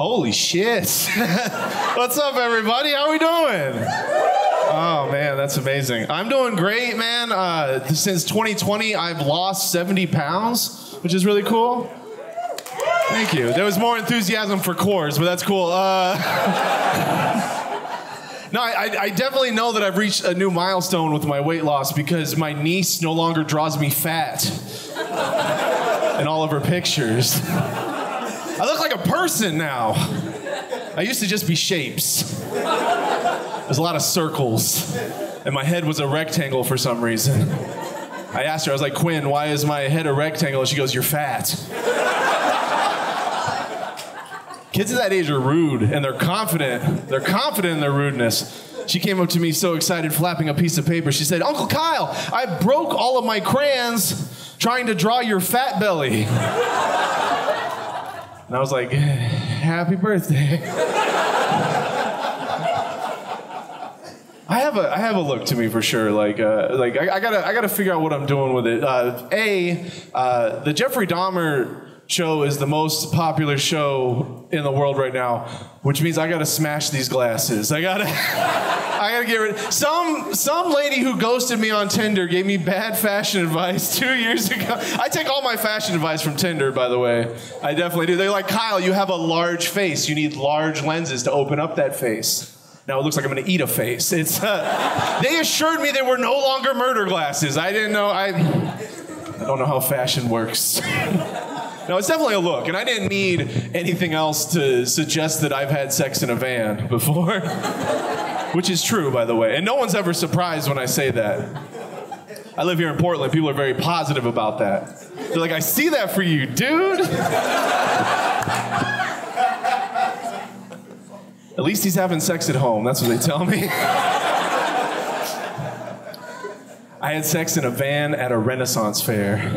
Holy shit. What's up, everybody? How we doing? Oh, man, that's amazing. I'm doing great, man. Since 2020, I've lost 70 pounds, which is really cool. Thank you. There was more enthusiasm for Coors, but that's cool. No, I definitely know that I've reached a new milestone with my weight loss because my niece no longer draws me fat in all of her pictures. I look like a person now. I used to just be shapes. There's a lot of circles, and my head was a rectangle for some reason. I asked her, I was like, Quinn, why is my head a rectangle? And she goes, you're fat. Kids at that age are rude, and they're confident. They're confident in their rudeness. She came up to me so excited, flapping a piece of paper. She said, Uncle Kyle, I broke all of my crayons trying to draw your fat belly. And I was like, happy birthday. I have a look to me for sure. I gotta figure out what I'm doing with it. The Jeffrey Dahmer show is the most popular show in the world right now, which means I gotta smash these glasses. I gotta get rid. Some lady who ghosted me on Tinder gave me bad fashion advice 2 years ago. I take all my fashion advice from Tinder, by the way. I definitely do. They're like, Kyle, you have a large face. You need large lenses to open up that face. Now it looks like I'm gonna eat a face. They assured me they were no longer murder glasses. I didn't know. I don't know how fashion works. No, it's definitely a look, and I didn't need anything else to suggest that I've had sex in a van before, which is true, by the way, and no one's ever surprised when I say that. I live here in Portland. People are very positive about that. They're like, I see that for you, dude. At least he's having sex at home. That's what they tell me. I had sex in a van at a Renaissance fair.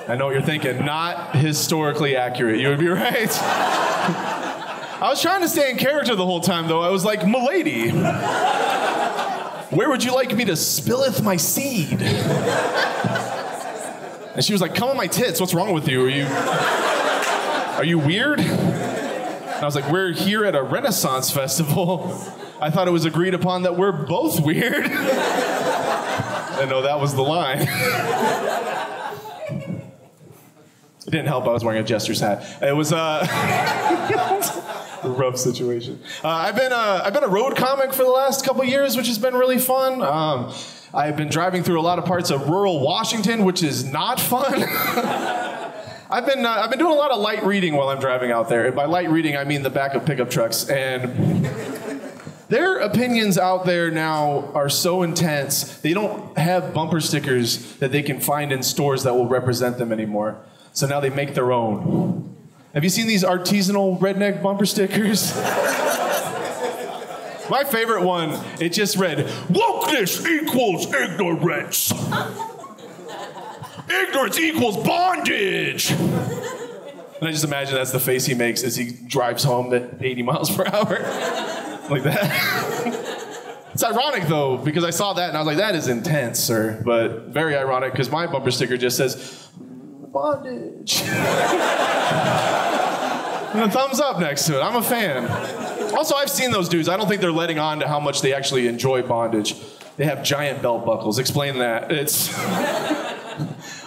I know what you're thinking. Not historically accurate. You would be right. I was trying to stay in character the whole time, though. I was like, "Milady, where would you like me to spilleth my seed?" And she was like, "Come on my tits. What's wrong with you? Are you weird?" And I was like, "We're here at a Renaissance festival. I thought it was agreed upon that we're both weird." I know that was the line. It didn't help I was wearing a jester's hat. It was a rough situation. I've been a road comic for the last couple years, which has been really fun. I've been driving through a lot of parts of rural Washington, which is not fun. I've been doing a lot of light reading while I'm driving out there. And by light reading, I mean the back of pickup trucks. And their opinions out there now are so intense, they don't have bumper stickers that they can find in stores that will represent them anymore. So now they make their own. Have you seen these artisanal redneck bumper stickers? My favorite one, it just read, "Wokeness equals ignorance. Ignorance equals bondage." And I just imagine that's the face he makes as he drives home at 80 miles per hour. Like that. It's ironic, though, because I saw that and I was like, that is intense, sir. But very ironic, because my bumper sticker just says, bondage. And a thumbs up next to it. I'm a fan. Also, I've seen those dudes. I don't think they're letting on to how much they actually enjoy bondage. They have giant belt buckles. Explain that. It's...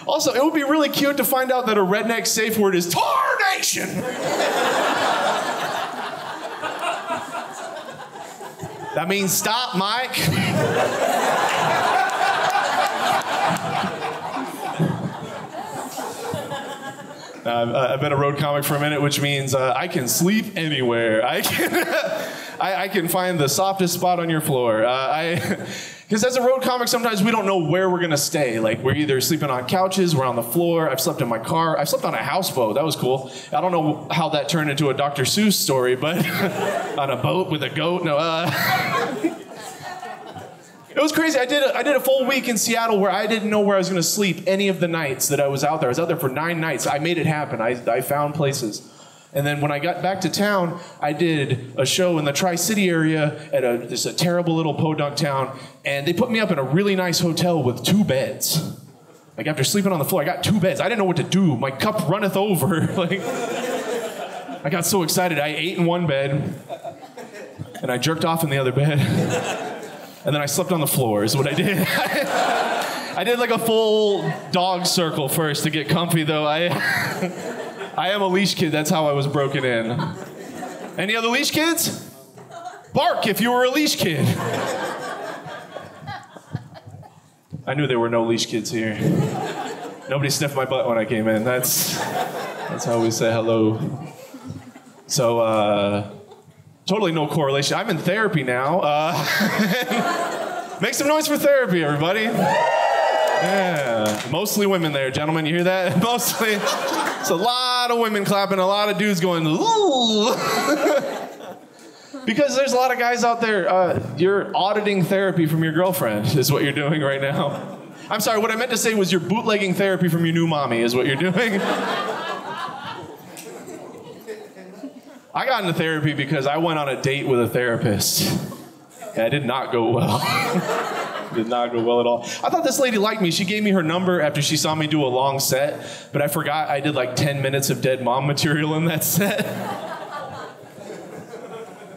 Also, it would be really cute to find out that a redneck safe word is tarnation. That means stop, Mike. I've been a road comic for a minute, which means I can sleep anywhere. I can find the softest spot on your floor. Because as a road comic, sometimes we don't know where we're going to stay. Like, we're either sleeping on couches, we're on the floor. I've slept in my car. I've slept on a houseboat. That was cool. I don't know how that turned into a Dr. Seuss story, but on a boat with a goat. No, it was crazy. I did a full week in Seattle where I didn't know where I was going to sleep any of the nights that I was out there. I was out there for 9 nights. I made it happen. I found places. And then when I got back to town, I did a show in the Tri-City area at a terrible little podunk town, and they put me up in a really nice hotel with 2 beds. Like, after sleeping on the floor, I got 2 beds. I didn't know what to do. My cup runneth over. Like, I got so excited. I ate in one bed, and I jerked off in the other bed, and then I slept on the floor is what I did. I did like a full dog circle first to get comfy, though. I am a leash kid. That's how I was broken in. Any other leash kids? Bark if you were a leash kid. I knew there were no leash kids here. Nobody sniffed my butt when I came in. That's how we say hello. So, totally no correlation. I'm in therapy now. Make some noise for therapy, everybody. Yeah, mostly women there, gentlemen. You hear that? Mostly. It's a lot of women clapping, a lot of dudes going, ooh. Because there's a lot of guys out there, you're auditing therapy from your girlfriend is what you're doing right now. I'm sorry, what I meant to say was you're bootlegging therapy from your new mommy is what you're doing. I got into therapy because I went on a date with a therapist. And it did not go well. Did not go well at all. I thought this lady liked me. She gave me her number after she saw me do a long set, but I forgot I did like 10 minutes of dead mom material in that set.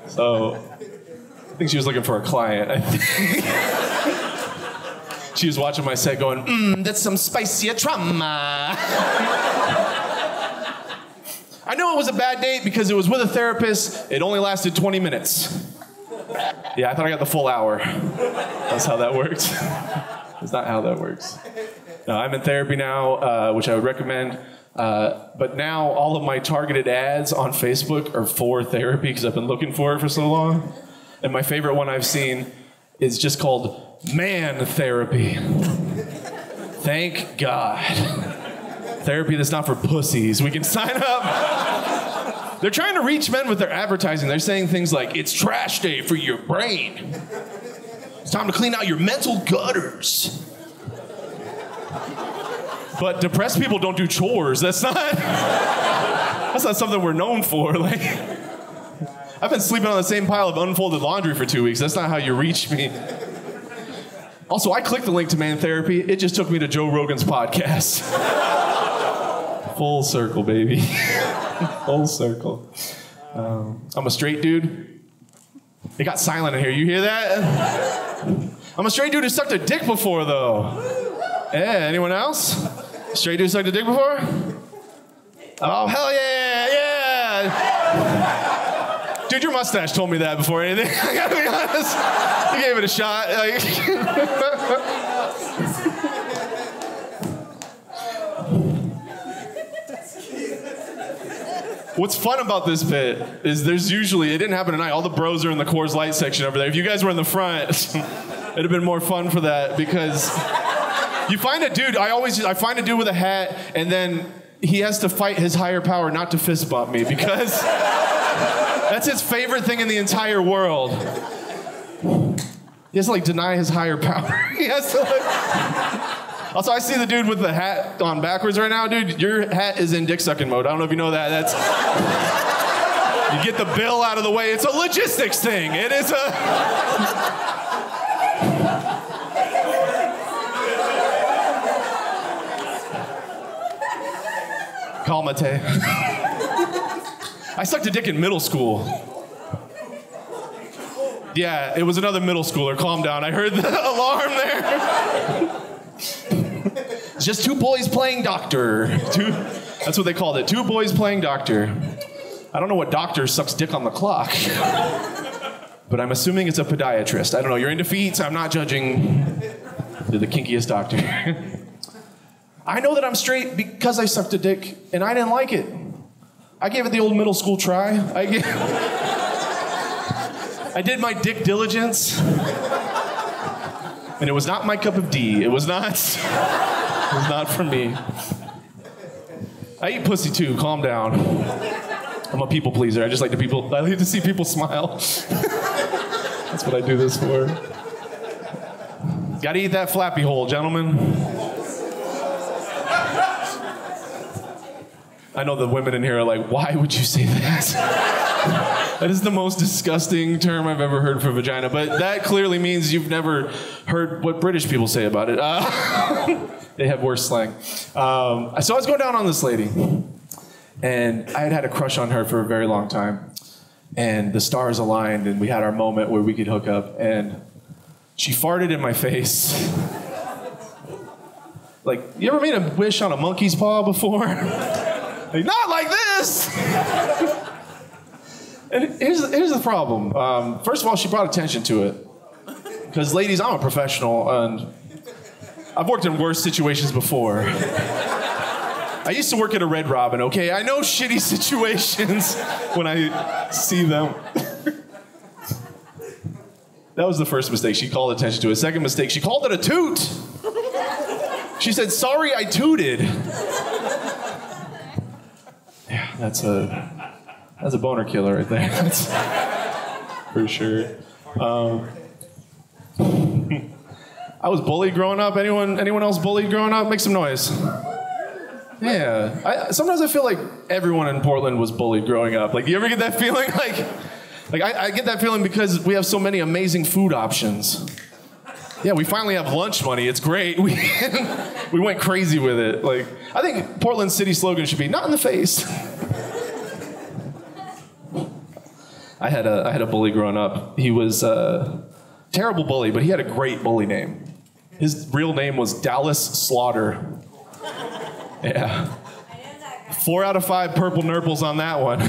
So, I think she was looking for a client, I think. She was watching my set going, that's some spicier trauma. I knew it was a bad date because it was with a therapist. It only lasted 20 minutes. Yeah, I thought I got the full hour. That's how that works. That's not how that works. No, I'm in therapy now, which I would recommend. But now all of my targeted ads on Facebook are for therapy because I've been looking for it for so long. And my favorite one I've seen is just called Man Therapy. Thank God. Therapy that's not for pussies. We can sign up. They're trying to reach men with their advertising. They're saying things like, it's trash day for your brain. It's time to clean out your mental gutters. But depressed people don't do chores. That's not something we're known for. Like, I've been sleeping on the same pile of unfolded laundry for 2 weeks. That's not how you reach me. Also, I clicked the link to Man Therapy. It just took me to Joe Rogan's podcast. Full circle, baby. Full circle. I'm a straight dude. It got silent in here. You hear that? I'm a straight dude who sucked a dick before, though. Yeah, anyone else? Straight dude sucked a dick before? Oh, hell yeah, yeah. Dude, your mustache told me that before anything. I gotta be honest. You gave it a shot. What's fun about this bit is there's usually, it didn't happen tonight, all the bros are in the Coors Light section over there. If you guys were in the front, it'd have been more fun for that because you find a dude, I find a dude with a hat and then he has to fight his higher power not to fist bump me because that's his favorite thing in the entire world. He has to like deny his higher power. He has to like... Also, I see the dude with the hat on backwards right now. Dude, your hat is in dick sucking mode. I don't know if you know that. That's... You get the bill out of the way. It's a logistics thing. It is a... Calmate. I sucked a dick in middle school. Yeah, it was another middle schooler. Calm down. I heard the alarm there. It's just two boys playing doctor. That's what they called it. Two boys playing doctor. I don't know what doctor sucks dick on the clock. But I'm assuming it's a podiatrist. I don't know. You're into feet, so I'm not judging. You're the kinkiest doctor. I know that I'm straight because I sucked a dick, and I didn't like it. I gave it the old middle school try. I did my dick diligence. And it was not my cup of tea. It was not for me. I eat pussy too, calm down. I'm a people pleaser. I like to see people smile. That's what I do this for. Gotta eat that flappy hole, gentlemen. I know the women in here are like, why would you say that? That is the most disgusting term I've ever heard for vagina, but that clearly means you've never heard what British people say about it. They have worse slang. So I was going down on this lady, And I had had a crush on her for a very long time. And the stars aligned, and we had our moment where we could hook up. And she farted in my face. Like, you ever made a wish on a monkey's paw before? Like, not like this! And here's the problem. First of all, she brought attention to it. Because, ladies, I'm a professional, and I've worked in worse situations before. I used to work at a Red Robin, okay? I know shitty situations when I see them. That was the first mistake. She called attention to it. Second mistake, she called it a toot. She said, sorry, I tooted. Yeah, that's a boner killer right there. That's for sure. I was bullied growing up. Anyone else bullied growing up? Make some noise. Yeah. Sometimes I feel like everyone in Portland was bullied growing up. Like, you ever get that feeling? Like I get that feeling because we have so many amazing food options. Yeah, we finally have lunch money. It's great. We went crazy with it. Like, I think Portland's city slogan should be "Not in the face." I had a bully growing up. He was a terrible bully, but he had a great bully name. His real name was Dallas Slaughter. Yeah. 4 out of 5 purple nurples on that one.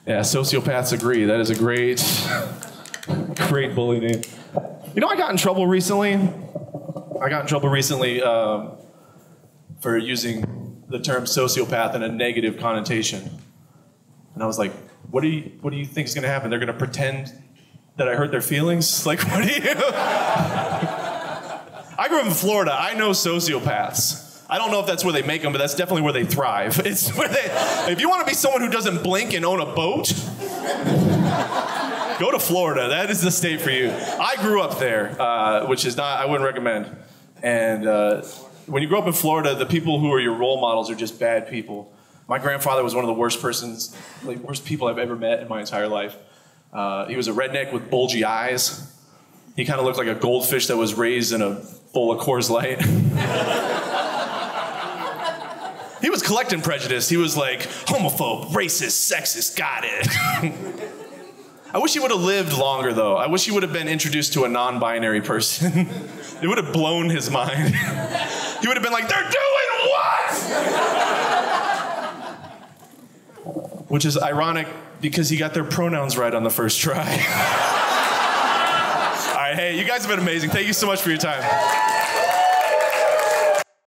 Yeah, sociopaths agree. That is a great bully name. You know, I got in trouble recently for using the term sociopath in a negative connotation. And I was like, what do you think is going to happen? They're going to pretend that I hurt their feelings? Like, what do you... I grew up in Florida. I know sociopaths. I don't know if that's where they make them, but that's definitely where they thrive. It's where if you want to be someone who doesn't blink and own a boat, go to Florida. That is the state for you. I grew up there, which is not, I wouldn't recommend. And when you grow up in Florida, the people who are your role models are just bad people. My grandfather was one of the worst people I've ever met in my entire life. He was a redneck with bulgy eyes. He kind of looked like a goldfish that was raised in a bowl of Coors Light. He was collecting prejudice. He was like, homophobe, racist, sexist, got it. I wish he would have lived longer, though. I wish he would have been introduced to a non-binary person. It would have blown his mind. He would have been like, they're doing what? Which is ironic because he got their pronouns right on the first try. All right, hey, you guys have been amazing. Thank you so much for your time.